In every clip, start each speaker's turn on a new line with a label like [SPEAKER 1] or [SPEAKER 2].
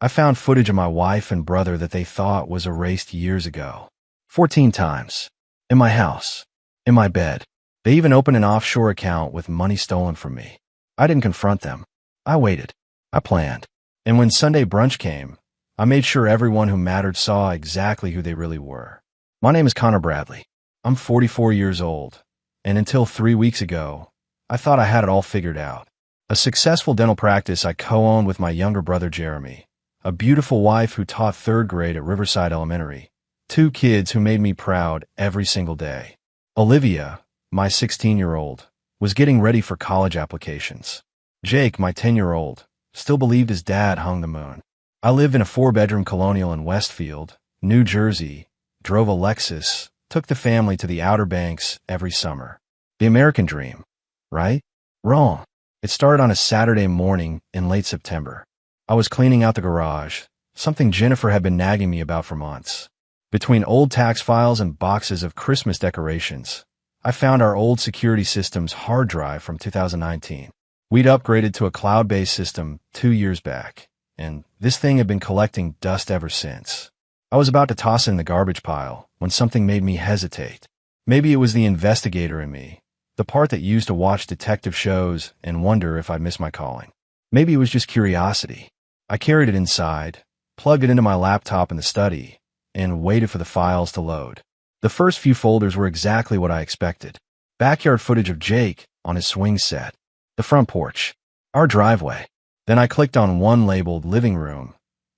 [SPEAKER 1] I found footage of my wife and brother that they thought was erased years ago. 14 times. In my house. In my bed. They even opened an offshore account with money stolen from me. I didn't confront them. I waited. I planned. And when Sunday brunch came, I made sure everyone who mattered saw exactly who they really were. My name is Connor Bradley. I'm 44 years old. And until 3 weeks ago, I thought I had it all figured out. A successful dental practice I co-owned with my younger brother Jeremy. A beautiful wife who taught 3rd grade at Riverside Elementary. 2 kids who made me proud every single day. Olivia, my 16-year-old, was getting ready for college applications. Jake, my 10-year-old, still believed his dad hung the moon. I lived in a 4-bedroom colonial in Westfield, New Jersey, drove a Lexus, took the family to the Outer Banks every summer. The American dream, right? Wrong. It started on a Saturday morning in late September. I was cleaning out the garage, something Jennifer had been nagging me about for months. Between old tax files and boxes of Christmas decorations, I found our old security system's hard drive from 2019. We'd upgraded to a cloud-based system 2 years back, and this thing had been collecting dust ever since. I was about to toss it in the garbage pile when something made me hesitate. Maybe it was the investigator in me, the part that used to watch detective shows and wonder if I'd miss my calling. Maybe it was just curiosity. I carried it inside, plugged it into my laptop in the study, and waited for the files to load. The first few folders were exactly what I expected. Backyard footage of Jake on his swing set, the front porch, our driveway. Then I clicked on one labeled Living Room,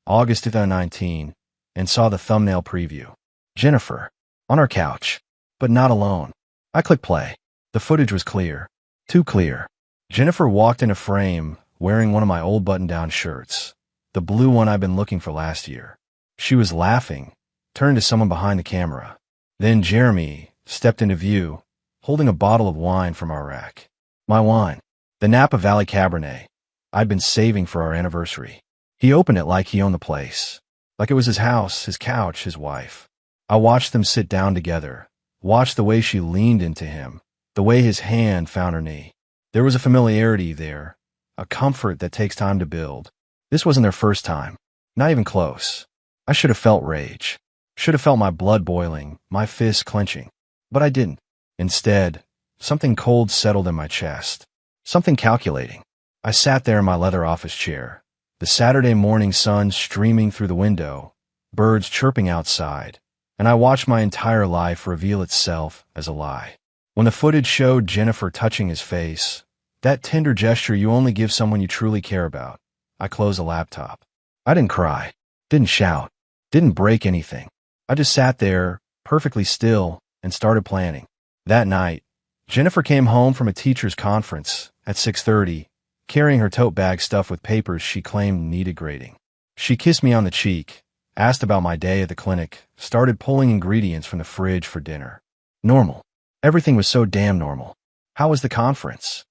[SPEAKER 1] August 2019, and saw the thumbnail preview. Jennifer, on our couch, but not alone. I clicked play. The footage was clear. Too clear. Jennifer walked in a frame, wearing one of my old button-down shirts, the blue one I'd been looking for last year. She was laughing, turned to someone behind the camera. Then Jeremy stepped into view, holding a bottle of wine from our rack. My wine. The Napa Valley Cabernet. I'd been saving for our anniversary. He opened it like he owned the place. Like it was his house, his couch, his wife. I watched them sit down together, watched the way she leaned into him, the way his hand found her knee. There was a familiarity there, a comfort that takes time to build. This wasn't their first time. Not even close. I should have felt rage. Should have felt my blood boiling, my fists clenching. But I didn't. Instead, something cold settled in my chest. Something calculating. I sat there in my leather office chair, the Saturday morning sun streaming through the window, birds chirping outside, and I watched my entire life reveal itself as a lie. When the footage showed Jennifer touching his face, that tender gesture you only give someone you truly care about, I closed the laptop. I didn't cry, didn't shout, didn't break anything. I just sat there, perfectly still, and started planning. That night, Jennifer came home from a teacher's conference at 6:30, carrying her tote bag stuffed with papers she claimed needed grading. She kissed me on the cheek, asked about my day at the clinic, started pulling ingredients from the fridge for dinner. Normal. Everything was so damn normal. How was the conference?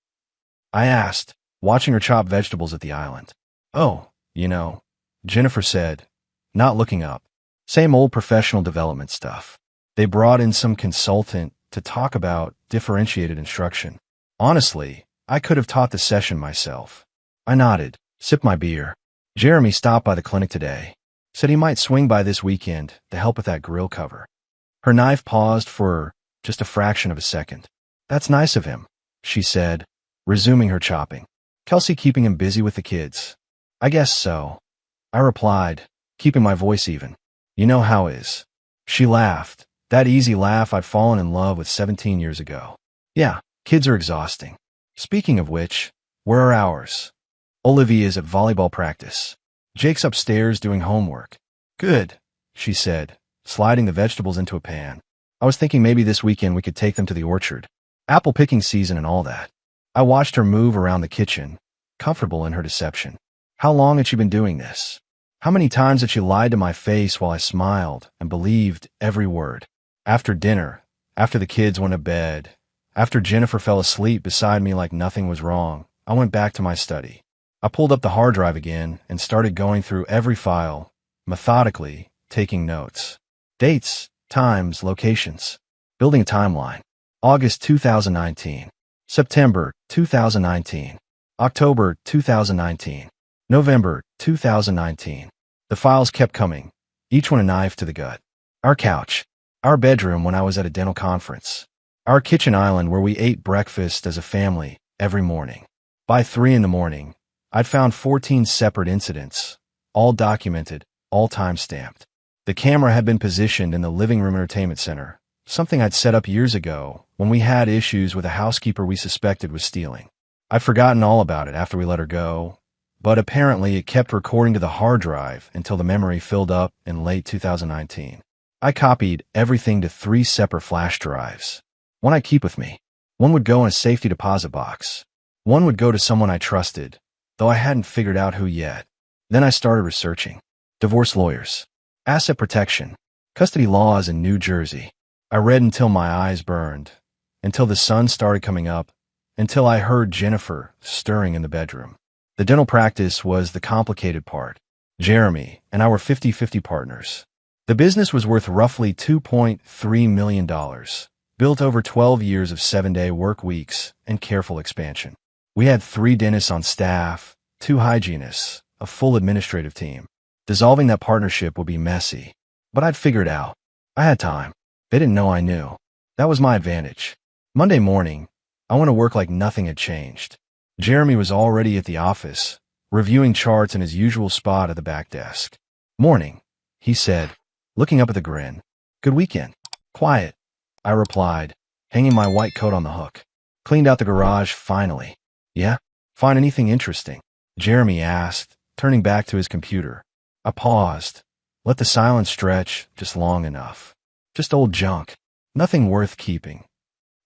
[SPEAKER 1] I asked, watching her chop vegetables at the island. Oh, Jennifer said, not looking up. Same old professional development stuff. They brought in some consultant to talk about differentiated instruction. Honestly, I could have taught the session myself. I nodded, sipped my beer. Jeremy stopped by the clinic today. Said he might swing by this weekend to help with that grill cover. Her knife paused for just a fraction of a second. That's nice of him, she said, resuming her chopping. Kelsey keeping him busy with the kids. I guess so. I replied, keeping my voice even. You know how it is. She laughed, that easy laugh I'd fallen in love with 17 years ago. Yeah, kids are exhausting. Speaking of which, where are ours? Olivia's at volleyball practice. Jake's upstairs doing homework. Good, she said, sliding the vegetables into a pan. I was thinking maybe this weekend we could take them to the orchard. Apple picking season and all that. I watched her move around the kitchen, comfortable in her deception. How long had she been doing this? How many times had she lied to my face while I smiled and believed every word? After dinner, after the kids went to bed, after Jennifer fell asleep beside me like nothing was wrong, I went back to my study. I pulled up the hard drive again and started going through every file, methodically, taking notes. Dates, times, locations. Building a timeline. August 2019. September 2019. October 2019. November 2019. The files kept coming, each one a knife to the gut. Our couch. Our bedroom when I was at a dental conference. Our kitchen island where we ate breakfast as a family every morning. By 3 in the morning, I'd found 14 separate incidents, all documented, all time-stamped. The camera had been positioned in the living room entertainment center, something I'd set up years ago when we had issues with a housekeeper we suspected was stealing. I'd forgotten all about it after we let her go, but apparently it kept recording to the hard drive until the memory filled up in late 2019. I copied everything to 3 separate flash drives. One I keep with me. One would go in a safety deposit box. One would go to someone I trusted, though I hadn't figured out who yet. Then I started researching. Divorce lawyers. Asset protection. Custody laws in New Jersey. I read until my eyes burned, until the sun started coming up, until I heard Jennifer stirring in the bedroom. The dental practice was the complicated part. Jeremy and I were 50-50 partners. The business was worth roughly $2.3 million, built over 12 years of 7-day work weeks and careful expansion. We had 3 dentists on staff, 2 hygienists, a full administrative team. Dissolving that partnership would be messy, but I'd figure it out. I had time. They didn't know I knew. That was my advantage. Monday morning, I went to work like nothing had changed. Jeremy was already at the office, reviewing charts in his usual spot at the back desk. Morning, he said, looking up at the grin. Good weekend. Quiet, I replied, hanging my white coat on the hook. Cleaned out the garage finally. Yeah? Find anything interesting? Jeremy asked, turning back to his computer. I paused. Let the silence stretch just long enough. Just old junk. Nothing worth keeping.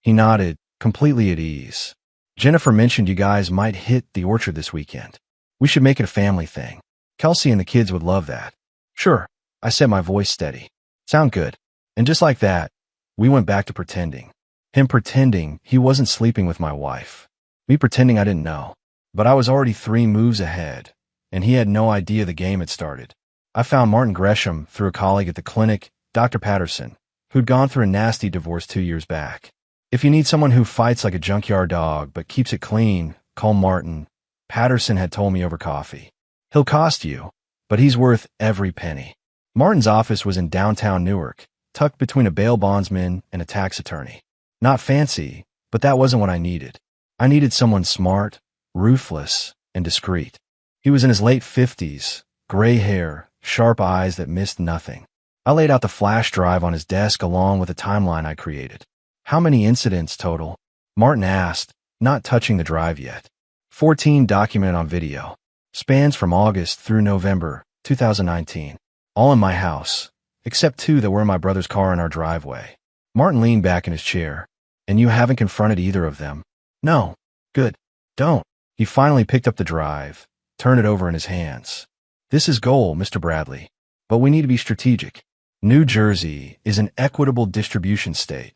[SPEAKER 1] He nodded, completely at ease. Jennifer mentioned you guys might hit the orchard this weekend. We should make it a family thing. Kelsey and the kids would love that. Sure, I set my voice steady. Sound good. And just like that, we went back to pretending. Him pretending he wasn't sleeping with my wife. Me pretending I didn't know. But I was already 3 moves ahead, and he had no idea the game had started. I found Martin Gresham through a colleague at the clinic, Dr. Patterson, who'd gone through a nasty divorce 2 years back. If you need someone who fights like a junkyard dog but keeps it clean, call Martin, Patterson had told me over coffee. He'll cost you, but he's worth every penny. Martin's office was in downtown Newark, tucked between a bail bondsman and a tax attorney. Not fancy, but that wasn't what I needed. I needed someone smart, ruthless, and discreet. He was in his late 50s, gray hair, sharp eyes that missed nothing. I laid out the flash drive on his desk along with a timeline I created. How many incidents total? Martin asked, not touching the drive yet. 14 documented on video. Spans from August through November 2019. All in my house, except 2 that were in my brother's car in our driveway. Martin leaned back in his chair. And you haven't confronted either of them? No. Good. Don't. He finally picked up the drive, turned it over in his hands. This is gold, Mr. Bradley. But we need to be strategic. New Jersey is an equitable distribution state,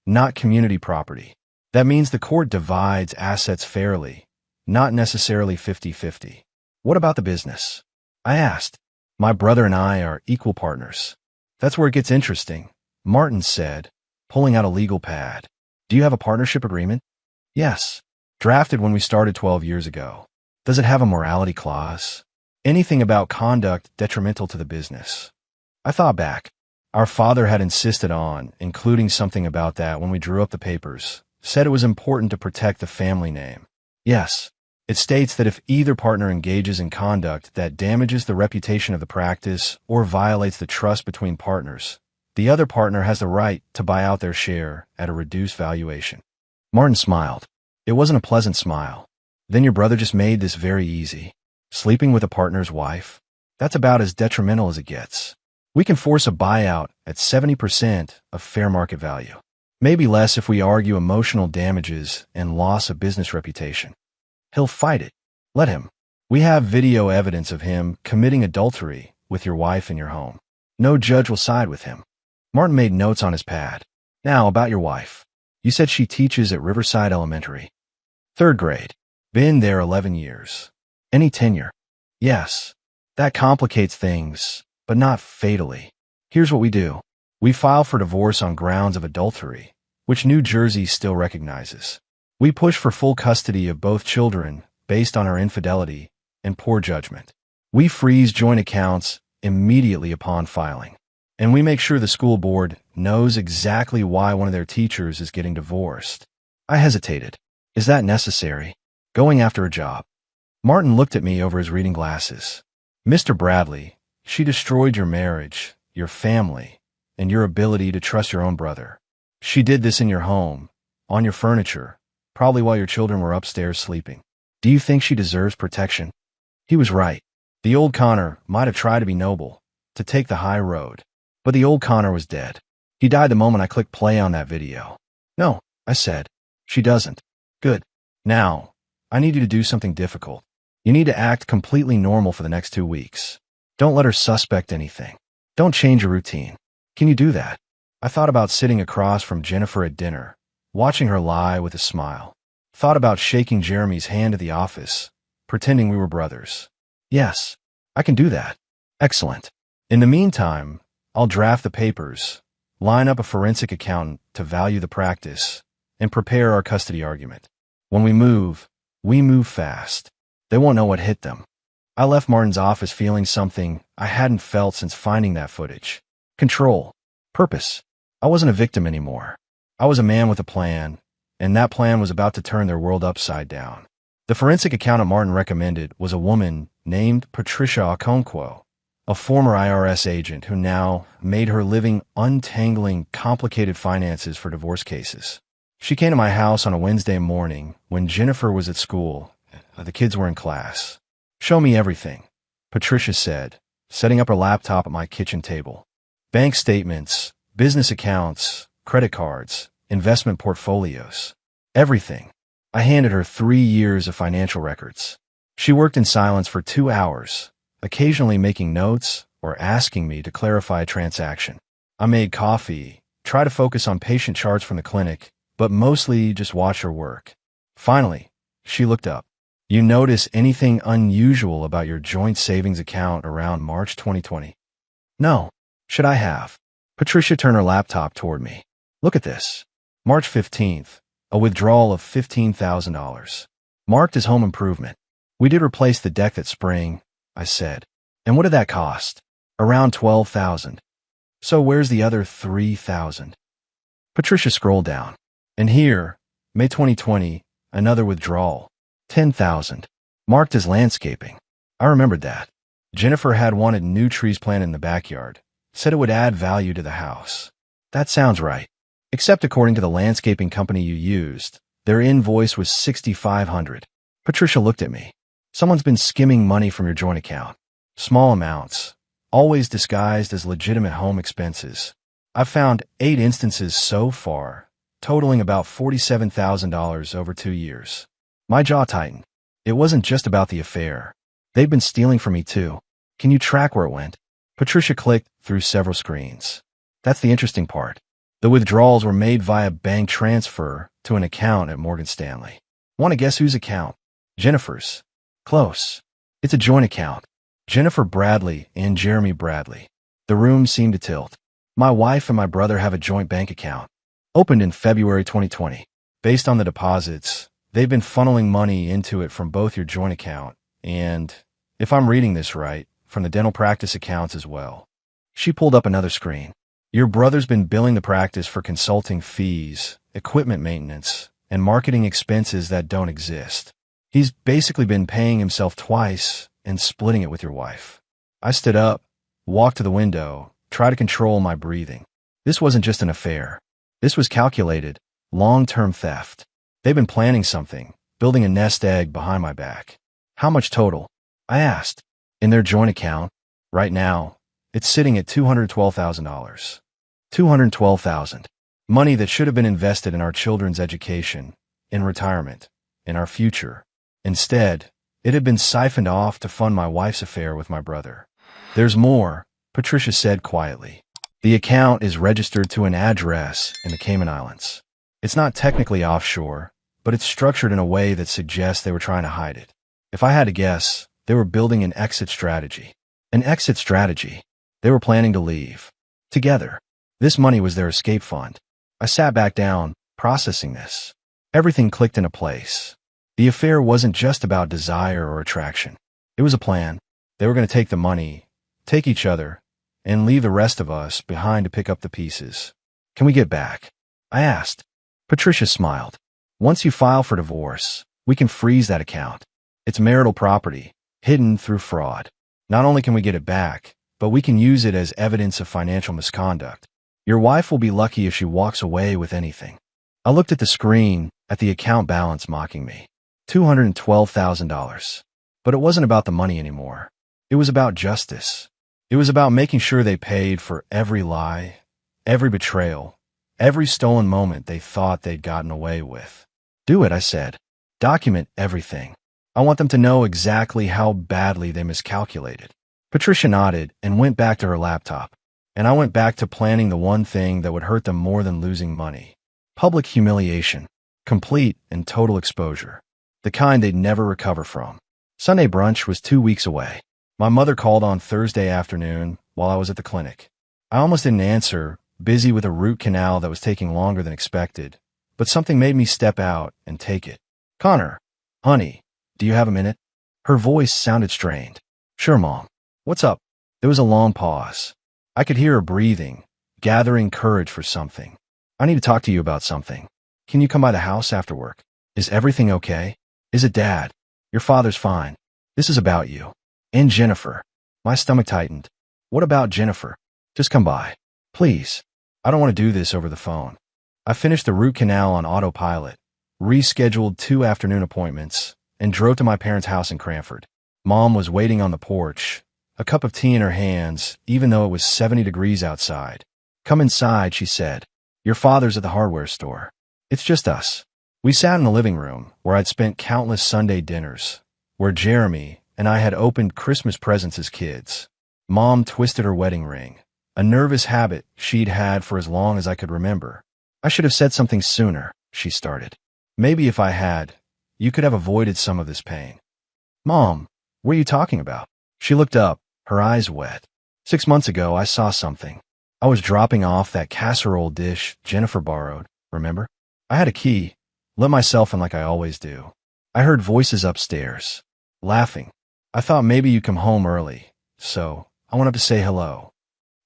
[SPEAKER 1] not community property. That means the court divides assets fairly, not necessarily 50-50. What about the business? I asked. My brother and I are equal partners. That's where it gets interesting, Martin said, pulling out a legal pad. Do you have a partnership agreement? Yes. Drafted when we started 12 years ago. Does it have a morality clause? Anything about conduct detrimental to the business? I thought back. Our father had insisted on including something about that when we drew up the papers, said it was important to protect the family name. Yes. It states that if either partner engages in conduct that damages the reputation of the practice or violates the trust between partners, the other partner has the right to buy out their share at a reduced valuation. Martin smiled. It wasn't a pleasant smile. Then your brother just made this very easy. Sleeping with a partner's wife? That's about as detrimental as it gets. We can force a buyout at 70% of fair market value. Maybe less if we argue emotional damages and loss of business reputation. He'll fight it. Let him. We have video evidence of him committing adultery with your wife in your home. No judge will side with him. Martin made notes on his pad. Now, about your wife. You said she teaches at Riverside Elementary. 3rd grade. Been there 11 years. Any tenure? Yes. That complicates things, but not fatally. Here's what we do. We file for divorce on grounds of adultery, which New Jersey still recognizes. We push for full custody of both children based on our infidelity and poor judgment. We freeze joint accounts immediately upon filing. And we make sure the school board knows exactly why one of their teachers is getting divorced. I hesitated. Is that necessary? Going after a job. Martin looked at me over his reading glasses. Mr. Bradley, she destroyed your marriage, your family, and your ability to trust your own brother. She did this in your home, on your furniture, probably while your children were upstairs sleeping. Do you think she deserves protection? He was right. The old Connor might have tried to be noble, to take the high road. But the old Connor was dead. He died the moment I clicked play on that video. No, I said. She doesn't. Good. Now, I need you to do something difficult. You need to act completely normal for the next 2 weeks. Don't let her suspect anything. Don't change your routine. Can you do that? I thought about sitting across from Jennifer at dinner, watching her lie with a smile. Thought about shaking Jeremy's hand at the office, pretending we were brothers. Yes, I can do that. Excellent. In the meantime, I'll draft the papers, line up a forensic accountant to value the practice, and prepare our custody argument. When we move fast. They won't know what hit them. I left Martin's office feeling something I hadn't felt since finding that footage. Control. Purpose. I wasn't a victim anymore. I was a man with a plan, and that plan was about to turn their world upside down. The forensic accountant Martin recommended was a woman named Patricia Okonkwo, a former IRS agent who now made her living untangling complicated finances for divorce cases. She came to my house on a Wednesday morning when Jennifer was at school. The kids were in class. Show me everything, Patricia said, setting up her laptop at my kitchen table. Bank statements, business accounts, credit cards, investment portfolios. Everything. I handed her 3 years of financial records. She worked in silence for 2 hours, occasionally making notes or asking me to clarify a transaction. I made coffee, tried to focus on patient charts from the clinic, but mostly just watch her work. Finally, she looked up. You notice anything unusual about your joint savings account around March 2020? No. Should I have? Patricia turned her laptop toward me. Look at this. March 15th, a withdrawal of $15,000. Marked as home improvement. We did replace the deck that spring, I said. And what did that cost? Around $12,000. So where's the other $3,000? Patricia scrolled down. And here, May 2020, another withdrawal. $10,000. Marked as landscaping. I remembered that. Jennifer had wanted new trees planted in the backyard. Said it would add value to the house. That sounds right. Except according to the landscaping company you used, their invoice was $6,500. Patricia looked at me. Someone's been skimming money from your joint account. Small amounts, always disguised as legitimate home expenses. I've found 8 instances so far, totaling about $47,000 over 2 years. My jaw tightened. It wasn't just about the affair. They've been stealing from me too. Can you track where it went? Patricia clicked through several screens. That's the interesting part. The withdrawals were made via bank transfer to an account at Morgan Stanley. Want to guess whose account? Jennifer's. Close. It's a joint account. Jennifer Bradley and Jeremy Bradley. The room seemed to tilt. My wife and my brother have a joint bank account. Opened in February 2020. Based on the deposits, they've been funneling money into it from both your joint account and, if I'm reading this right, from the dental practice accounts as well. She pulled up another screen. Your brother's been billing the practice for consulting fees, equipment maintenance, and marketing expenses that don't exist. He's basically been paying himself twice and splitting it with your wife. I stood up, walked to the window, tried to control my breathing. This wasn't just an affair. This was calculated, long-term theft. They've been planning something, building a nest egg behind my back. How much total? I asked. In their joint account, right now, it's sitting at $212,000. $212,000. Money that should have been invested in our children's education, in retirement, in our future. Instead, it had been siphoned off to fund my wife's affair with my brother. There's more, Patricia said quietly. The account is registered to an address in the Cayman Islands. It's not technically offshore, but it's structured in a way that suggests they were trying to hide it. If I had to guess, they were building an exit strategy. An exit strategy. They were planning to leave. Together. This money was their escape fund. I sat back down, processing this. Everything clicked into place. The affair wasn't just about desire or attraction. It was a plan. They were going to take the money, take each other, and leave the rest of us behind to pick up the pieces. Can we get back? I asked. Patricia smiled. Once you file for divorce, we can freeze that account. It's marital property, hidden through fraud. Not only can we get it back, but we can use it as evidence of financial misconduct. Your wife will be lucky if she walks away with anything. I looked at the screen, at the account balance mocking me. $212,000. But it wasn't about the money anymore. It was about justice. It was about making sure they paid for every lie, every betrayal, every stolen moment they thought they'd gotten away with. Do it, I said. Document everything. I want them to know exactly how badly they miscalculated. Patricia nodded and went back to her laptop. And I went back to planning the one thing that would hurt them more than losing money. Public humiliation. Complete and total exposure. The kind they'd never recover from. Sunday brunch was 2 weeks away. My mother called on Thursday afternoon while I was at the clinic. I almost didn't answer, busy with a root canal that was taking longer than expected, but something made me step out and take it. Connor, honey, do you have a minute? Her voice sounded strained. Sure, Mom. What's up? There was a long pause. I could hear her breathing, gathering courage for something. I need to talk to you about something. Can you come by the house after work? Is everything okay? Is it Dad? Your father's fine. This is about you. And Jennifer. My stomach tightened. What about Jennifer? Just come by. Please. I don't want to do this over the phone. I finished the root canal on autopilot, rescheduled 2 afternoon appointments, and drove to my parents' house in Cranford. Mom was waiting on the porch, a cup of tea in her hands, even though it was 70 degrees outside. Come inside, she said. Your father's at the hardware store. It's just us. We sat in the living room, where I'd spent countless Sunday dinners, where Jeremy and I had opened Christmas presents as kids. Mom twisted her wedding ring, a nervous habit she'd had for as long as I could remember. I should have said something sooner, she started. Maybe if I had, you could have avoided some of this pain. Mom, what are you talking about? She looked up, her eyes wet. 6 months ago, I saw something. I was dropping off that casserole dish Jennifer borrowed, remember? I had a key, let myself in like I always do. I heard voices upstairs, laughing. I thought maybe you'd come home early, so I went up to say hello.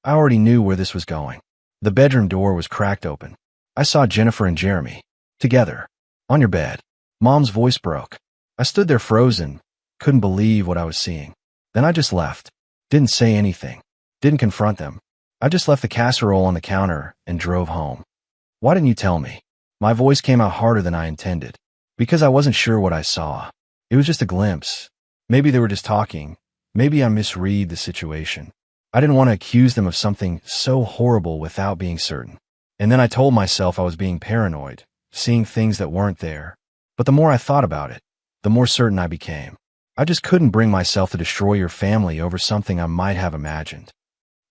[SPEAKER 1] I already knew where this was going. The bedroom door was cracked open. I saw Jennifer and Jeremy, together, on your bed. Mom's voice broke. I stood there frozen, couldn't believe what I was seeing. Then I just left. Didn't say anything. Didn't confront them. I just left the casserole on the counter and drove home. Why didn't you tell me? My voice came out harder than I intended. Because I wasn't sure what I saw. It was just a glimpse. Maybe they were just talking. Maybe I misread the situation. I didn't want to accuse them of something so horrible without being certain. And then I told myself I was being paranoid, seeing things that weren't there. But the more I thought about it, the more certain I became. I just couldn't bring myself to destroy your family over something I might have imagined.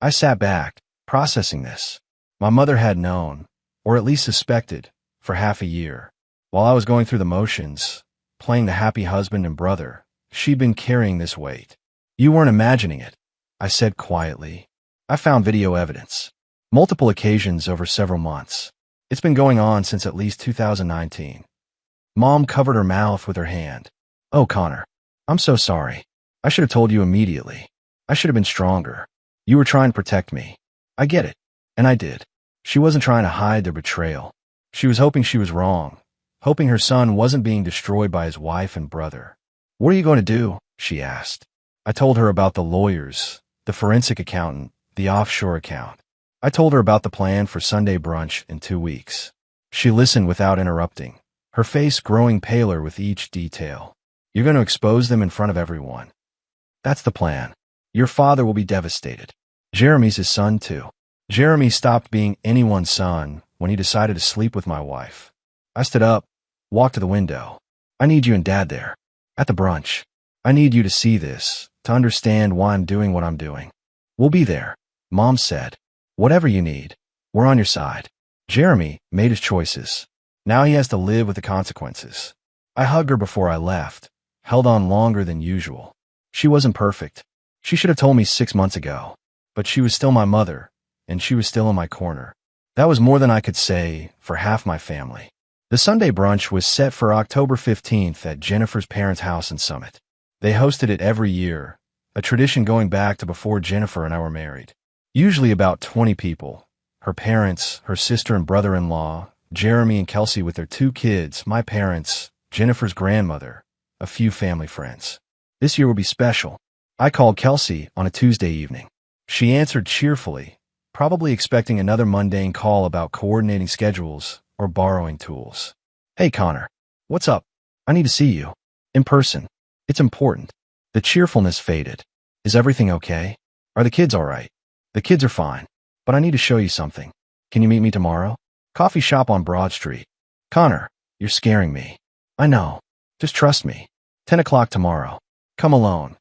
[SPEAKER 1] I sat back, processing this. My mother had known, or at least suspected, for half a year. While I was going through the motions, playing the happy husband and brother, she'd been carrying this weight. You weren't imagining it, I said quietly. I found video evidence. Multiple occasions over several months. It's been going on since at least 2019. Mom covered her mouth with her hand. Oh, Connor, I'm so sorry. I should have told you immediately. I should have been stronger. You were trying to protect me. I get it. And I did. She wasn't trying to hide their betrayal. She was hoping she was wrong, hoping her son wasn't being destroyed by his wife and brother. What are you going to do? She asked. I told her about the lawyers, the forensic accountant, the offshore account. I told her about the plan for Sunday brunch in 2 weeks. She listened without interrupting, her face growing paler with each detail. You're going to expose them in front of everyone. That's the plan. Your father will be devastated. Jeremy's his son, too. Jeremy stopped being anyone's son when he decided to sleep with my wife. I stood up, walked to the window. I need you and Dad there. At the brunch. I need you to see this, to understand why I'm doing what I'm doing. We'll be there, Mom said. Whatever you need, we're on your side. Jeremy made his choices. Now he has to live with the consequences. I hugged her before I left, held on longer than usual. She wasn't perfect. She should have told me 6 months ago. But she was still my mother, and she was still in my corner. That was more than I could say for half my family. The Sunday brunch was set for October 15th at Jennifer's parents' house in Summit. They hosted it every year, a tradition going back to before Jennifer and I were married. Usually about 20 people. Her parents, her sister and brother-in-law, Jeremy and Kelsey with their 2 kids, my parents, Jennifer's grandmother, a few family friends. This year would be special. I called Kelsey on a Tuesday evening. She answered cheerfully, probably expecting another mundane call about coordinating schedules or borrowing tools. Hey, Connor. What's up? I need to see you. In person. It's important. The cheerfulness faded. Is everything okay? Are the kids all right? The kids are fine. But I need to show you something. Can you meet me tomorrow? Coffee shop on Broad Street. Connor, you're scaring me. I know. Just trust me. 10 o'clock tomorrow. Come alone.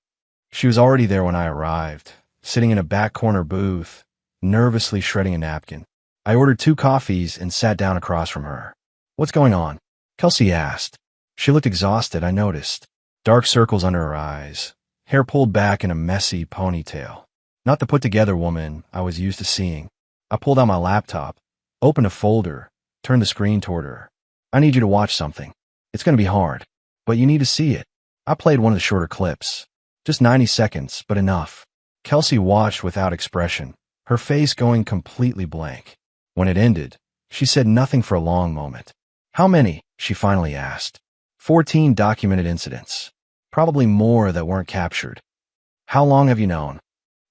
[SPEAKER 1] She was already there when I arrived, sitting in a back corner booth, nervously shredding a napkin. I ordered 2 coffees and sat down across from her. What's going on? Kelsey asked. She looked exhausted, I noticed. Dark circles under her eyes, hair pulled back in a messy ponytail. Not the put-together woman I was used to seeing. I pulled out my laptop, opened a folder, turned the screen toward her. I need you to watch something. It's going to be hard, but you need to see it. I played one of the shorter clips. Just 90 seconds, but enough. Kelsey watched without expression, her face going completely blank. When it ended, she said nothing for a long moment. How many? She finally asked. 14 documented incidents. Probably more that weren't captured. How long have you known?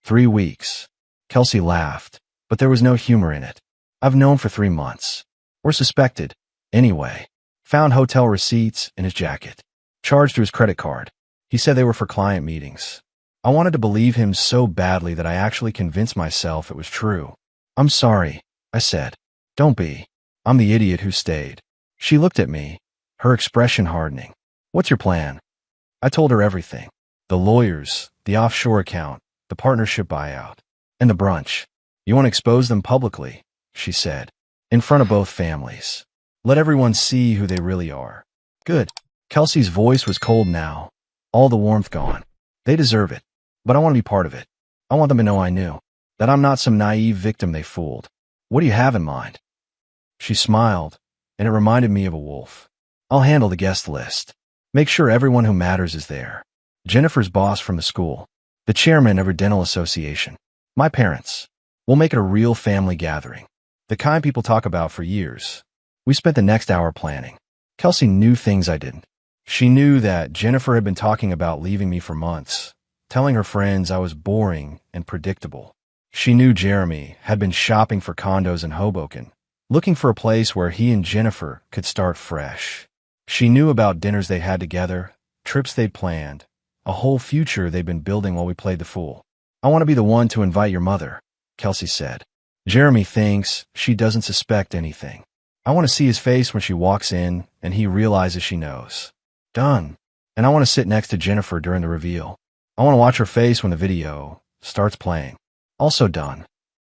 [SPEAKER 1] 3 weeks. Kelsey laughed, but there was no humor in it. I've known for 3 months. Or suspected. Anyway. Found hotel receipts in his jacket. Charged to his credit card. He said they were for client meetings. I wanted to believe him so badly that I actually convinced myself it was true. I'm sorry, I said. Don't be. I'm the idiot who stayed. She looked at me, her expression hardening. What's your plan? I told her everything. The lawyers, the offshore account, the partnership buyout, and the brunch. You want to expose them publicly, she said, in front of both families. Let everyone see who they really are. Good. Kelsey's voice was cold now, all the warmth gone. They deserve it, but I want to be part of it. I want them to know I knew, that I'm not some naive victim they fooled. What do you have in mind? She smiled, and it reminded me of a wolf. I'll handle the guest list. Make sure everyone who matters is there. Jennifer's boss from the school, the chairman of her dental association, my parents. We'll make it a real family gathering, the kind people talk about for years. We spent the next hour planning. Kelsey knew things I didn't. She knew that Jennifer had been talking about leaving me for months, telling her friends I was boring and predictable. She knew Jeremy had been shopping for condos in Hoboken, looking for a place where he and Jennifer could start fresh. She knew about dinners they had together, trips they'd planned, a whole future they'd been building while we played the fool. I want to be the one to invite your mother, Kelsey said. Jeremy thinks she doesn't suspect anything. I want to see his face when she walks in and he realizes she knows. Done. And I want to sit next to Jennifer during the reveal. I want to watch her face when the video starts playing. Also done.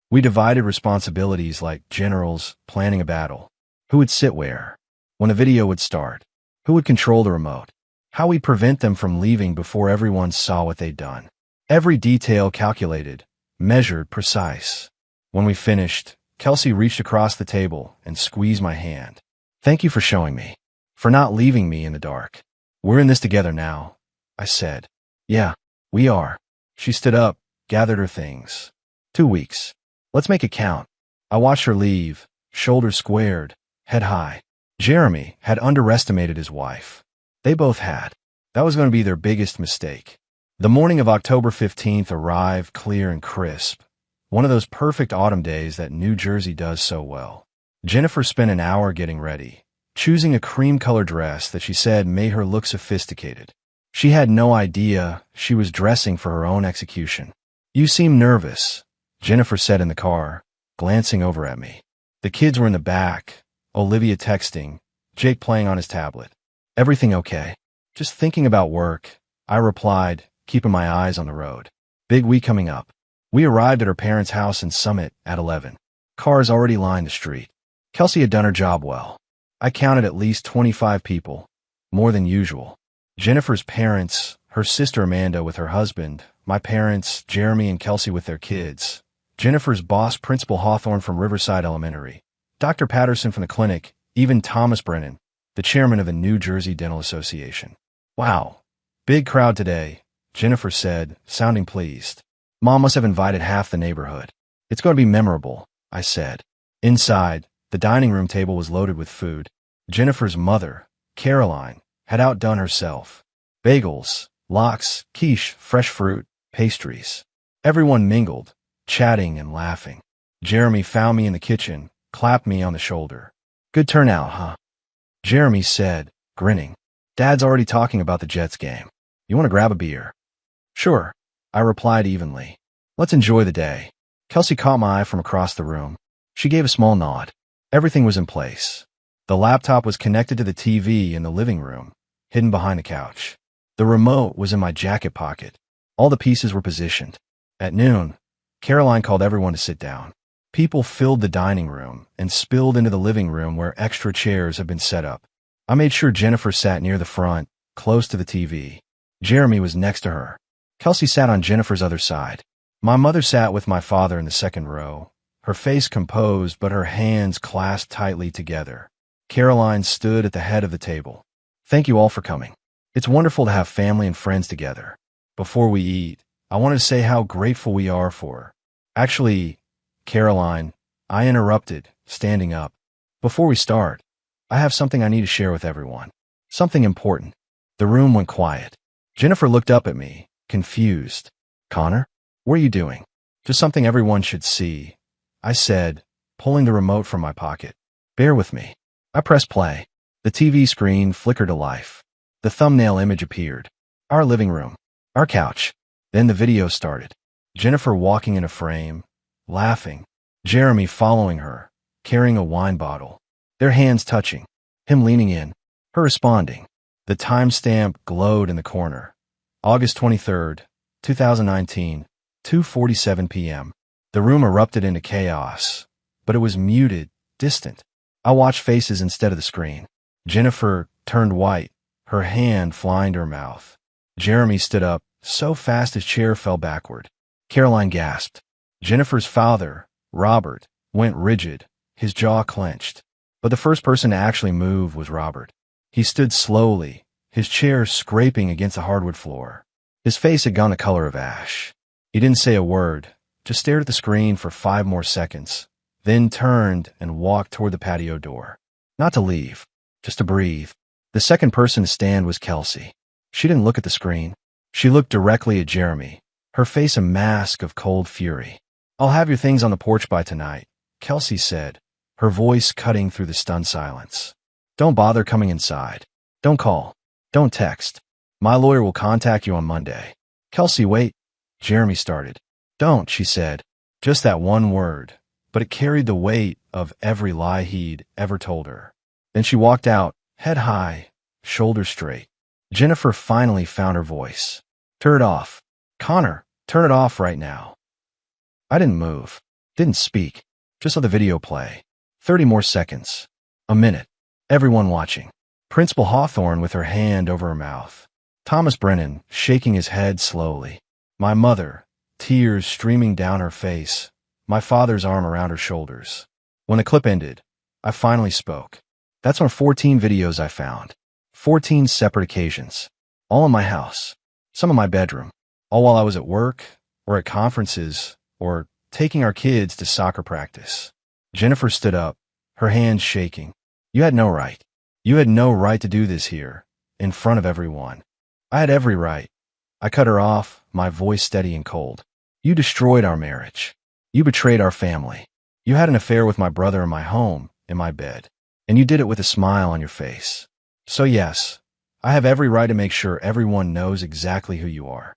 [SPEAKER 1] We divided responsibilities like generals planning a battle. Who would sit where? When a video would start? Who would control the remote? How we'd prevent them from leaving before everyone saw what they'd done. Every detail calculated, measured, precise. When we finished, Kelsey reached across the table and squeezed my hand. Thank you for showing me. For not leaving me in the dark. We're in this together now, I said. Yeah, we are. She stood up, gathered her things. 2 weeks. Let's make it count. I watched her leave, shoulders squared, head high. Jeremy had underestimated his wife. They both had. That was going to be their biggest mistake. The morning of October 15th arrived clear and crisp. One of those perfect autumn days that New Jersey does so well. Jennifer spent an hour getting ready, choosing a cream-colored dress that she said made her look sophisticated. She had no idea she was dressing for her own execution. You seem nervous, Jennifer said in the car, glancing over at me. The kids were in the back, Olivia texting, Jake playing on his tablet. Everything okay? Just thinking about work, I replied, keeping my eyes on the road. Big week coming up. We arrived at her parents' house in Summit at 11. Cars already lined the street. Kelsey had done her job well. I counted at least 25 people, more than usual. Jennifer's parents, her sister Amanda with her husband, my parents, Jeremy and Kelsey with their kids, Jennifer's boss, Principal Hawthorne from Riverside Elementary, Dr. Patterson from the clinic, even Thomas Brennan, the chairman of the New Jersey Dental Association. Wow, big crowd today, Jennifer said, sounding pleased. Mom must have invited half the neighborhood. It's going to be memorable, I said. Inside, the dining room table was loaded with food. Jennifer's mother, Caroline, had outdone herself. Bagels, lox, quiche, fresh fruit, pastries. Everyone mingled, chatting and laughing. Jeremy found me in the kitchen, clapped me on the shoulder. Good turnout, huh? Jeremy said, grinning. Dad's already talking about the Jets game. You want to grab a beer? Sure, I replied evenly. Let's enjoy the day. Kelsey caught my eye from across the room. She gave a small nod. Everything was in place. The laptop was connected to the TV in the living room, hidden behind the couch. The remote was in my jacket pocket. All the pieces were positioned. At noon, Caroline called everyone to sit down. People filled the dining room and spilled into the living room where extra chairs had been set up. I made sure Jennifer sat near the front, close to the TV. Jeremy was next to her. Kelsey sat on Jennifer's other side. My mother sat with my father in the second row, her face composed but her hands clasped tightly together. Caroline stood at the head of the table. Thank you all for coming. It's wonderful to have family and friends together. Before we eat, I wanted to say how grateful we are for. Actually, Caroline, I interrupted, standing up. Before we start, I have something I need to share with everyone. Something important. The room went quiet. Jennifer looked up at me, confused. Connor, what are you doing? Just something everyone should see, I said, pulling the remote from my pocket. Bear with me. I pressed play. The TV screen flickered to life. The thumbnail image appeared. Our living room. Our couch. Then the video started. Jennifer walking in a frame, laughing. Jeremy following her, carrying a wine bottle. Their hands touching. Him leaning in. Her responding. The timestamp glowed in the corner. August 23rd, 2019, 2:47 p.m. The room erupted into chaos, but it was muted, distant. I watched faces instead of the screen. Jennifer turned white, her hand flying to her mouth. Jeremy stood up, so fast his chair fell backward. Caroline gasped. Jennifer's father, Robert, went rigid, his jaw clenched. But the first person to actually move was Robert. He stood slowly, his chair scraping against the hardwood floor. His face had gone the color of ash. He didn't say a word, just stared at the screen for 5 more seconds, then turned and walked toward the patio door. Not to leave, just to breathe. The second person to stand was Kelsey. She didn't look at the screen. She looked directly at Jeremy, her face a mask of cold fury. I'll have your things on the porch by tonight, Kelsey said, her voice cutting through the stunned silence. Don't bother coming inside. Don't call. Don't text. My lawyer will contact you on Monday. Kelsey, wait. Jeremy started. Don't, she said. Just that one word, but it carried the weight of every lie he'd ever told her. Then she walked out, head high, shoulders straight. Jennifer finally found her voice. Turn it off. Connor, turn it off right now. I didn't move, didn't speak, just let the video play. 30 more seconds. A minute. Everyone watching. Principal Hawthorne with her hand over her mouth. Thomas Brennan shaking his head slowly. My mother, tears streaming down her face, my father's arm around her shoulders. When the clip ended, I finally spoke. That's on 14 videos I found. 14 separate occasions. All in my house. Some in my bedroom. All while I was at work, or at conferences, or taking our kids to soccer practice. Jennifer stood up, her hands shaking. You had no right. You had no right to do this here, in front of everyone. I had every right. I cut her off, my voice steady and cold. You destroyed our marriage. You betrayed our family. You had an affair with my brother in my home, in my bed. And you did it with a smile on your face. So yes, I have every right to make sure everyone knows exactly who you are.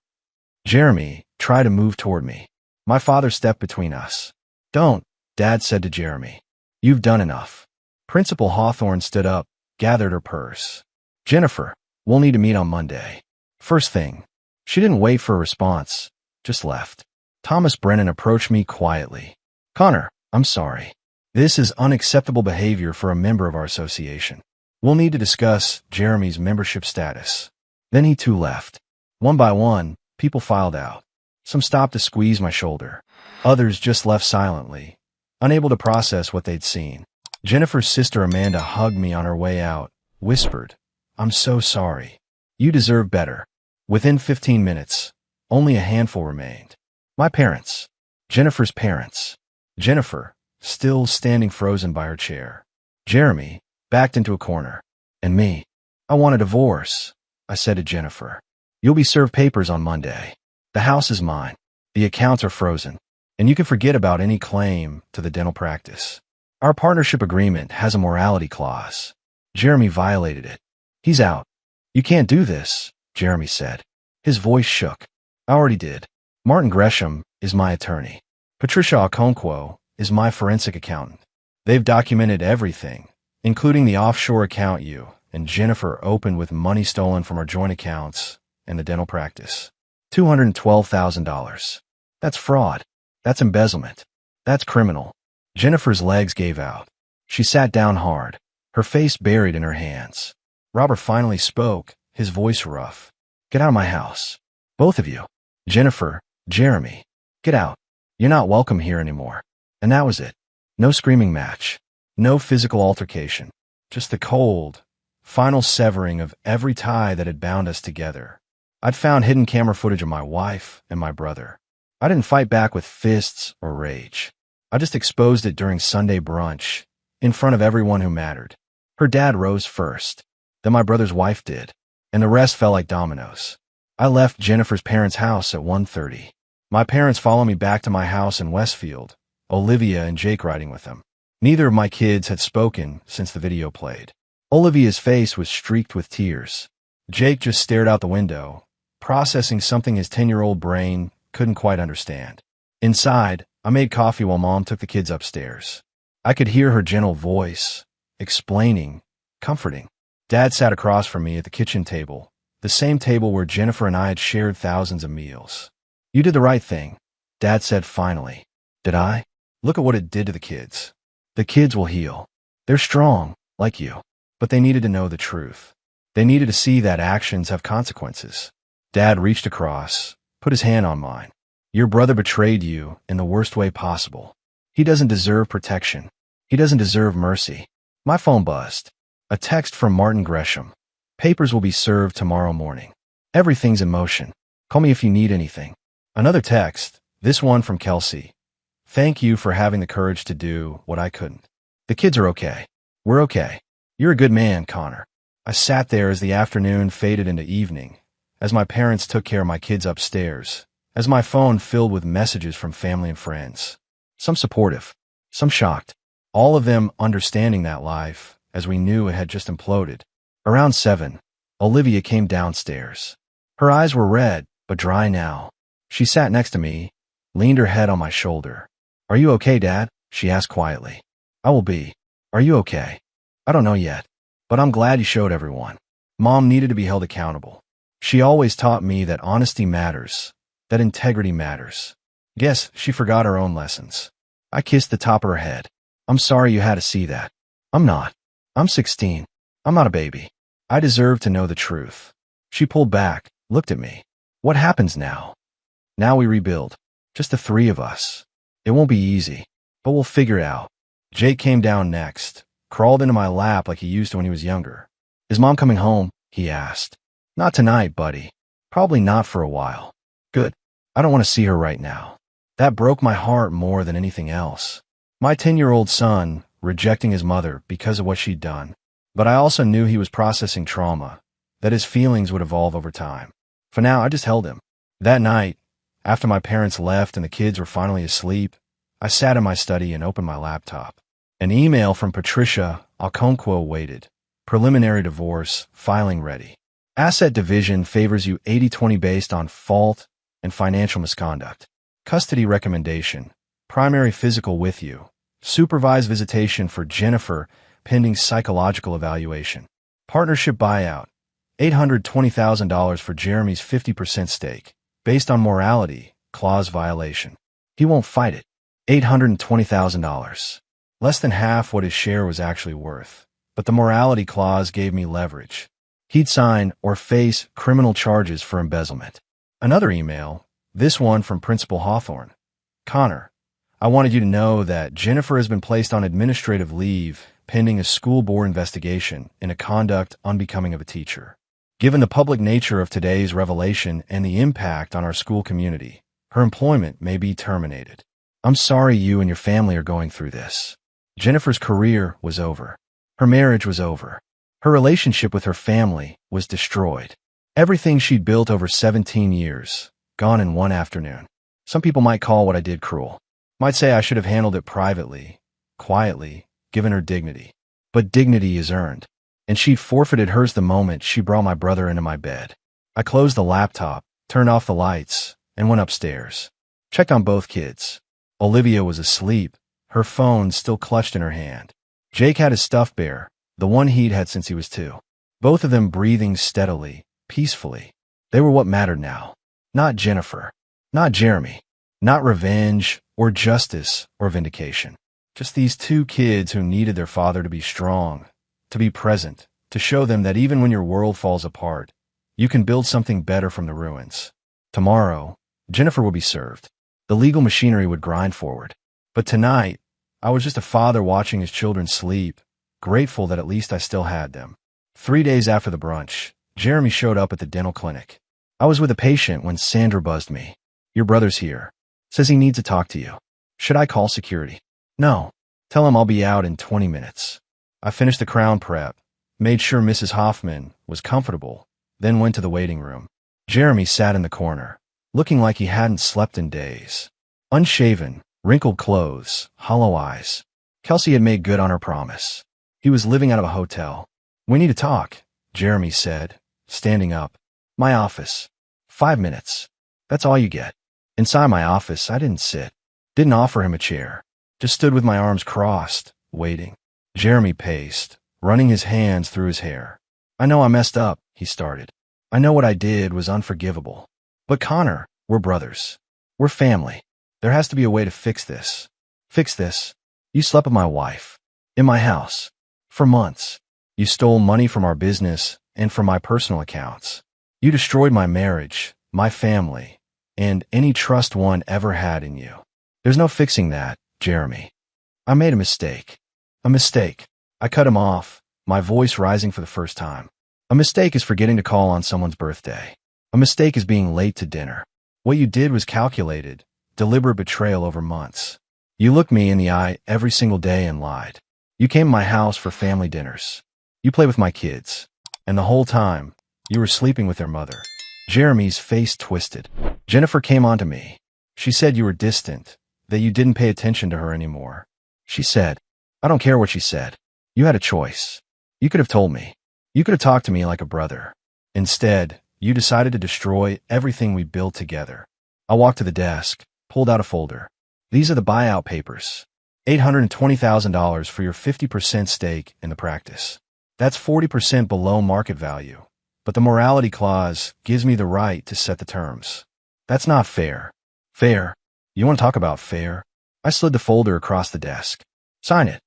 [SPEAKER 1] Jeremy tried to move toward me. My father stepped between us. Don't, Dad said to Jeremy. You've done enough. Principal Hawthorne stood up, gathered her purse. Jennifer, we'll need to meet on Monday. First thing. She didn't wait for a response, just left. Thomas Brennan approached me quietly. Connor, I'm sorry. This is unacceptable behavior for a member of our association. We'll need to discuss Jeremy's membership status. Then he too left. One by one, people filed out. Some stopped to squeeze my shoulder. Others just left silently, unable to process what they'd seen. Jennifer's sister Amanda hugged me on her way out, whispered, I'm so sorry. You deserve better. Within 15 minutes, only a handful remained. My parents. Jennifer's parents. Jennifer, still standing frozen by her chair. Jeremy, backed into a corner. And me. I want a divorce, I said to Jennifer. You'll be served papers on Monday. The house is mine. The accounts are frozen. And you can forget about any claim to the dental practice. Our partnership agreement has a morality clause. Jeremy violated it. He's out. You can't do this, Jeremy said. His voice shook. I already did. Martin Gresham is my attorney. Patricia Okonkwo is my forensic accountant. They've documented everything, including the offshore account you and Jennifer opened with money stolen from our joint accounts and the dental practice. $212,000. That's fraud. That's embezzlement. That's criminal. Jennifer's legs gave out. She sat down hard, her face buried in her hands. Robert finally spoke, his voice rough. Get out of my house. Both of you. Jennifer, Jeremy. Get out. You're not welcome here anymore. And that was it. No screaming match. No physical altercation. Just the cold, final severing of every tie that had bound us together. I'd found hidden camera footage of my wife and my brother. I didn't fight back with fists or rage. I just exposed it during Sunday brunch, in front of everyone who mattered. Her dad rose first. Then my brother's wife did. And the rest fell like dominoes. I left Jennifer's parents' house at 1:30. My parents followed me back to my house in Westfield, Olivia and Jake riding with them. Neither of my kids had spoken since the video played. Olivia's face was streaked with tears. Jake just stared out the window, processing something his 10-year-old brain couldn't quite understand. Inside, I made coffee while Mom took the kids upstairs. I could hear her gentle voice, explaining, comforting. Dad sat across from me at the kitchen table, the same table where Jennifer and I had shared thousands of meals. You did the right thing, Dad said finally. Did I? Look at what it did to the kids. The kids will heal. They're strong, like you. But they needed to know the truth. They needed to see that actions have consequences. Dad reached across, put his hand on mine. Your brother betrayed you in the worst way possible. He doesn't deserve protection. He doesn't deserve mercy. My phone buzzed. A text from Martin Gresham. Papers will be served tomorrow morning. Everything's in motion. Call me if you need anything. Another text, this one from Kelsey. Thank you for having the courage to do what I couldn't. The kids are okay. We're okay. You're a good man, Connor. I sat there as the afternoon faded into evening, as my parents took care of my kids upstairs, as my phone filled with messages from family and friends. Some supportive, some shocked, all of them understanding that life, as we knew it had just imploded. Around 7, Olivia came downstairs. Her eyes were red, but dry now. She sat next to me, leaned her head on my shoulder. Are you okay, Dad? She asked quietly. I will be. Are you okay? I don't know yet, but I'm glad you showed everyone. Mom needed to be held accountable. She always taught me that honesty matters, that integrity matters. Guess she forgot her own lessons. I kissed the top of her head. I'm sorry you had to see that. I'm not. I'm 16. I'm not a baby. I deserve to know the truth. She pulled back, looked at me. What happens now? Now we rebuild. Just the three of us. It won't be easy, but we'll figure it out. Jake came down next, crawled into my lap like he used to when he was younger. Is Mom coming home? He asked. Not tonight, buddy. Probably not for a while. Good. I don't want to see her right now. That broke my heart more than anything else. My 10-year-old son rejecting his mother because of what she'd done. But I also knew he was processing trauma, that his feelings would evolve over time. For now, I just held him. That night, after my parents left and the kids were finally asleep, I sat in my study and opened my laptop. An email from Patricia Okonkwo waited. Preliminary divorce, filing ready. Asset division favors you 80-20 based on fault and financial misconduct. Custody recommendation. Primary physical with you. Supervised visitation for Jennifer pending psychological evaluation. Partnership buyout. $820,000 for Jeremy's 50% stake. Based on morality, clause violation. He won't fight it. $820,000. Less than half what his share was actually worth. But the morality clause gave me leverage. He'd sign or face criminal charges for embezzlement. Another email, this one from Principal Hawthorne. Connor, I wanted you to know that Jennifer has been placed on administrative leave pending a school board investigation in a conduct unbecoming of a teacher. Given the public nature of today's revelation and the impact on our school community, her employment may be terminated. I'm sorry you and your family are going through this. Jennifer's career was over. Her marriage was over. Her relationship with her family was destroyed. Everything she'd built over 17 years, gone in one afternoon. Some people might call what I did cruel. Might say I should have handled it privately, quietly, given her dignity. But dignity is earned, and she'd forfeited hers the moment she brought my brother into my bed. I closed the laptop, turned off the lights, and went upstairs. Checked on both kids. Olivia was asleep, her phone still clutched in her hand. Jake had his stuffed bear, the one he'd had since he was 2. Both of them breathing steadily, peacefully. They were what mattered now. Not Jennifer. Not Jeremy. Not revenge, or justice, or vindication. Just these 2 kids who needed their father to be strong, to be present, to show them that even when your world falls apart, you can build something better from the ruins. Tomorrow, Jennifer would be served. The legal machinery would grind forward. But tonight, I was just a father watching his children sleep, grateful that at least I still had them. 3 days after the brunch, Jeremy showed up at the dental clinic. I was with a patient when Sandra buzzed me. Your brother's here. Says he needs to talk to you. Should I call security? No. Tell him I'll be out in 20 minutes. I finished the crown prep, made sure Mrs. Hoffman was comfortable, then went to the waiting room. Jeremy sat in the corner, looking like he hadn't slept in days. Unshaven, wrinkled clothes, hollow eyes. Kelsey had made good on her promise. He was living out of a hotel. We need to talk, Jeremy said, standing up. My office. 5 minutes. That's all you get. Inside my office, I didn't sit. Didn't offer him a chair. Just stood with my arms crossed, waiting. Jeremy paced, running his hands through his hair. I know I messed up, he started. I know what I did was unforgivable. But Connor, we're brothers. We're family. There has to be a way to fix this. Fix this. You slept with my wife. In my house. For months. You stole money from our business and from my personal accounts. You destroyed my marriage, my family, and any trust one ever had in you. There's no fixing that, Jeremy. I made a mistake. A mistake. I cut him off, my voice rising for the first time. A mistake is forgetting to call on someone's birthday. A mistake is being late to dinner. What you did was calculated, deliberate betrayal over months. You looked me in the eye every single day and lied. You came to my house for family dinners. You played with my kids. And the whole time, you were sleeping with their mother. Jeremy's face twisted. Jennifer came on to me. She said you were distant, that you didn't pay attention to her anymore. She said, I don't care what she said. You had a choice. You could have told me. You could have talked to me like a brother. Instead, you decided to destroy everything we built together. I walked to the desk, pulled out a folder. These are the buyout papers. $820,000 for your 50% stake in the practice. That's 40% below market value. But the morality clause gives me the right to set the terms. That's not fair. Fair? You want to talk about fair? I slid the folder across the desk. Sign it.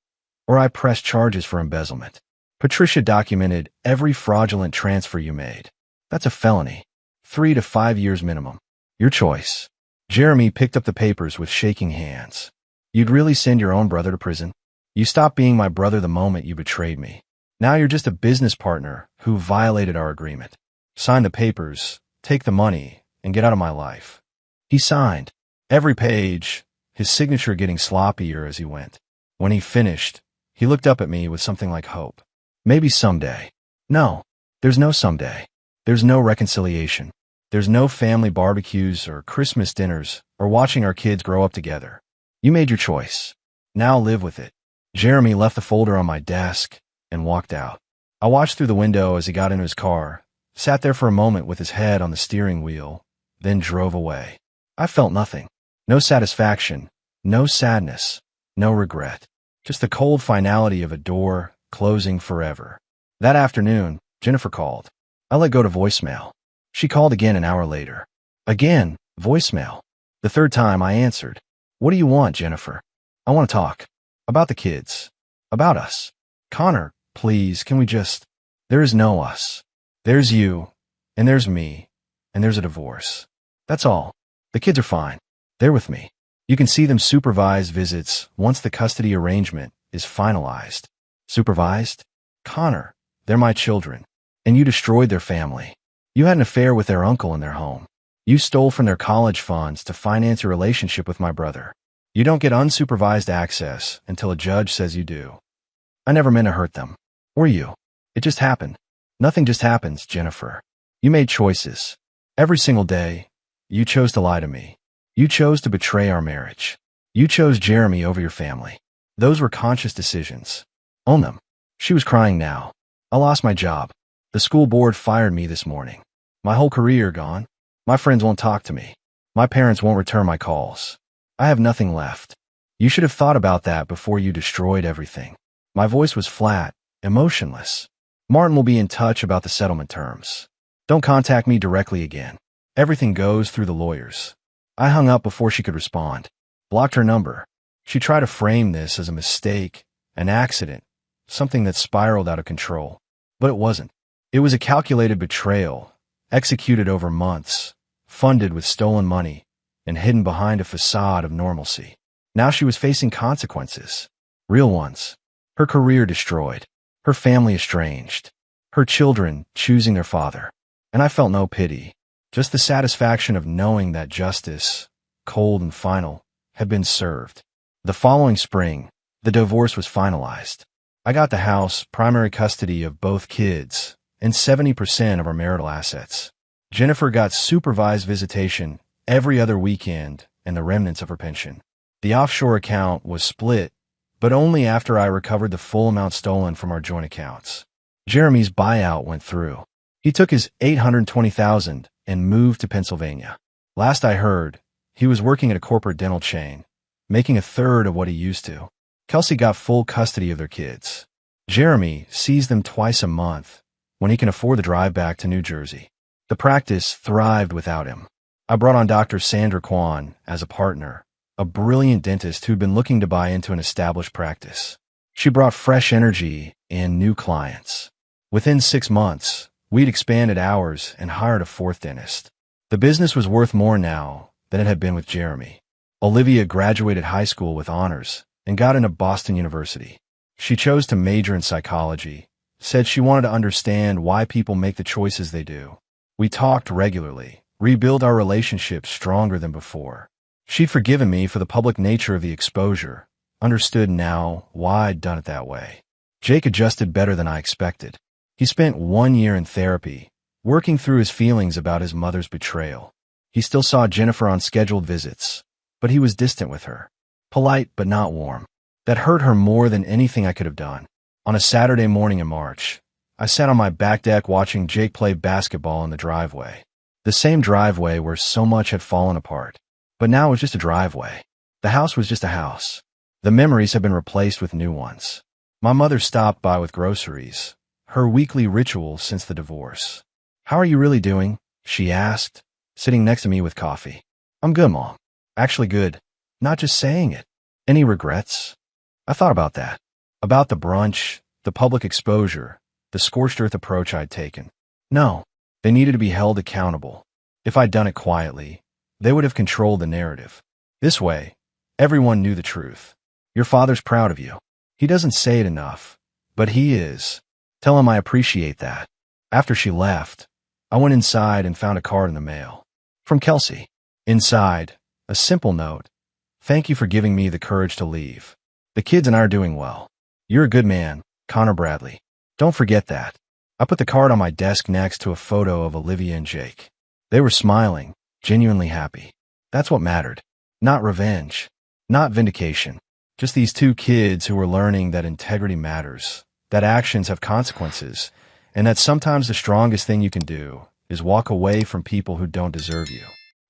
[SPEAKER 1] Or I press charges for embezzlement. Patricia documented every fraudulent transfer you made. That's a felony. 3 to 5 years minimum. Your choice. Jeremy picked up the papers with shaking hands. You'd really send your own brother to prison? You stopped being my brother the moment you betrayed me. Now you're just a business partner who violated our agreement. Sign the papers, take the money, and get out of my life. He signed. Every page, his signature getting sloppier as he went. When he finished, he looked up at me with something like hope. Maybe someday. No, there's no someday. There's no reconciliation. There's no family barbecues or Christmas dinners or watching our kids grow up together. You made your choice. Now live with it. Jeremy left the folder on my desk and walked out. I watched through the window as he got into his car, sat there for a moment with his head on the steering wheel, then drove away. I felt nothing. No satisfaction, no sadness, no regret. Just the cold finality of a door closing forever. That afternoon, Jennifer called. I let go to voicemail. She called again an hour later. Again, voicemail. The third time I answered. What do you want, Jennifer? I want to talk. About the kids. About us. Connor, please, can we just... There is no us. There's you, and there's me, and there's a divorce. That's all. The kids are fine. They're with me. You can see them supervised visits once the custody arrangement is finalized. Supervised? Connor, they're my children. And you destroyed their family. You had an affair with their uncle in their home. You stole from their college funds to finance your relationship with my brother. You don't get unsupervised access until a judge says you do. I never meant to hurt them. Or you. It just happened. Nothing just happens, Jennifer. You made choices. Every single day, you chose to lie to me. You chose to betray our marriage. You chose Jeremy over your family. Those were conscious decisions. Own them. She was crying now. I lost my job. The school board fired me this morning. My whole career gone. My friends won't talk to me. My parents won't return my calls. I have nothing left. You should have thought about that before you destroyed everything. My voice was flat, emotionless. Martin will be in touch about the settlement terms. Don't contact me directly again. Everything goes through the lawyers. I hung up before she could respond. Blocked her number. She tried to frame this as a mistake, an accident, something that spiraled out of control. But it wasn't. It was a calculated betrayal, executed over months, funded with stolen money, and hidden behind a facade of normalcy. Now she was facing consequences. Real ones. Her career destroyed. Her family estranged. Her children choosing their father. And I felt no pity. Just the satisfaction of knowing that justice, cold and final, had been served. The following spring, the divorce was finalized. I got the house, primary custody of both kids, and 70% of our marital assets. Jennifer got supervised visitation every other weekend and the remnants of her pension. The offshore account was split, but only after I recovered the full amount stolen from our joint accounts. Jeremy's buyout went through. He took his $820,000 and moved to Pennsylvania. Last I heard, he was working at a corporate dental chain, making a third of what he used to. Kelsey got full custody of their kids. Jeremy sees them twice a month when he can afford the drive back to New Jersey. The practice thrived without him. I brought on Dr. Sandra Kwan as a partner, a brilliant dentist who'd been looking to buy into an established practice. She brought fresh energy and new clients. Within 6 months, we'd expanded hours and hired a fourth dentist. The business was worth more now than it had been with Jeremy. Olivia graduated high school with honors and got into Boston University. She chose to major in psychology, said she wanted to understand why people make the choices they do. We talked regularly, rebuilt our relationship stronger than before. She'd forgiven me for the public nature of the exposure, understood now why I'd done it that way. Jake adjusted better than I expected. He spent 1 year in therapy, working through his feelings about his mother's betrayal. He still saw Jennifer on scheduled visits, but he was distant with her. Polite but not warm. That hurt her more than anything I could have done. On a Saturday morning in March, I sat on my back deck watching Jake play basketball in the driveway. The same driveway where so much had fallen apart. But now it was just a driveway. The house was just a house. The memories had been replaced with new ones. My mother stopped by with groceries, her weekly ritual since the divorce. "How are you really doing?" she asked, sitting next to me with coffee. "I'm good, Mom. Actually good. Not just saying it. Any regrets?" I thought about that. About the brunch, the public exposure, the scorched earth approach I'd taken. No, they needed to be held accountable. If I'd done it quietly, they would have controlled the narrative. This way, everyone knew the truth. Your father's proud of you. He doesn't say it enough, but he is. Tell him I appreciate that. After she left, I went inside and found a card in the mail. From Kelsey. Inside, a simple note. "Thank you for giving me the courage to leave. The kids and I are doing well. You're a good man, Connor Bradley. Don't forget that." I put the card on my desk next to a photo of Olivia and Jake. They were smiling, genuinely happy. That's what mattered. Not revenge. Not vindication. Just these two kids who were learning that integrity matters, that actions have consequences, and that sometimes the strongest thing you can do is walk away from people who don't deserve you.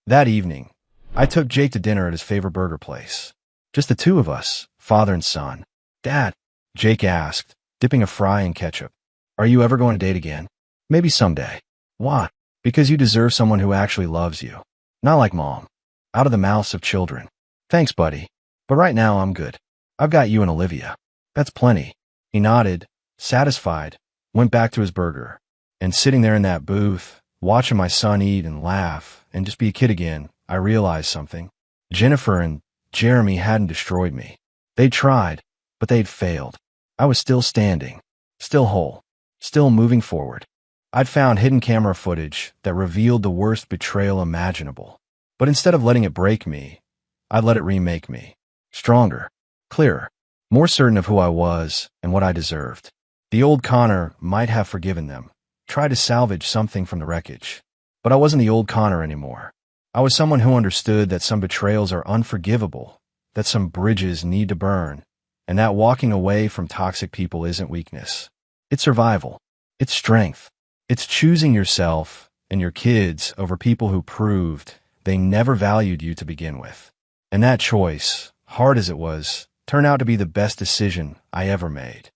[SPEAKER 1] That evening, I took Jake to dinner at his favorite burger place. Just the two of us, father and son. "Dad," Jake asked, dipping a fry in ketchup, "are you ever going to date again?" "Maybe someday." "Why?" "Because you deserve someone who actually loves you. Not like Mom." Out of the mouths of children. "Thanks, buddy. But right now I'm good. I've got you and Olivia. That's plenty." He nodded, satisfied, went back to his burger. And sitting there in that booth, watching my son eat and laugh and just be a kid again, I realized something. Jennifer and Jeremy hadn't destroyed me. They'd tried, but they'd failed. I was still standing, still whole, still moving forward. I'd found hidden camera footage that revealed the worst betrayal imaginable. But instead of letting it break me, I'd let it remake me. Stronger, clearer, more certain of who I was and what I deserved. The old Connor might have forgiven them, tried to salvage something from the wreckage. But I wasn't the old Connor anymore. I was someone who understood that some betrayals are unforgivable, that some bridges need to burn, and that walking away from toxic people isn't weakness. It's survival. It's strength. It's choosing yourself and your kids over people who proved they never valued you to begin with. And that choice, hard as it was, turned out to be the best decision I ever made.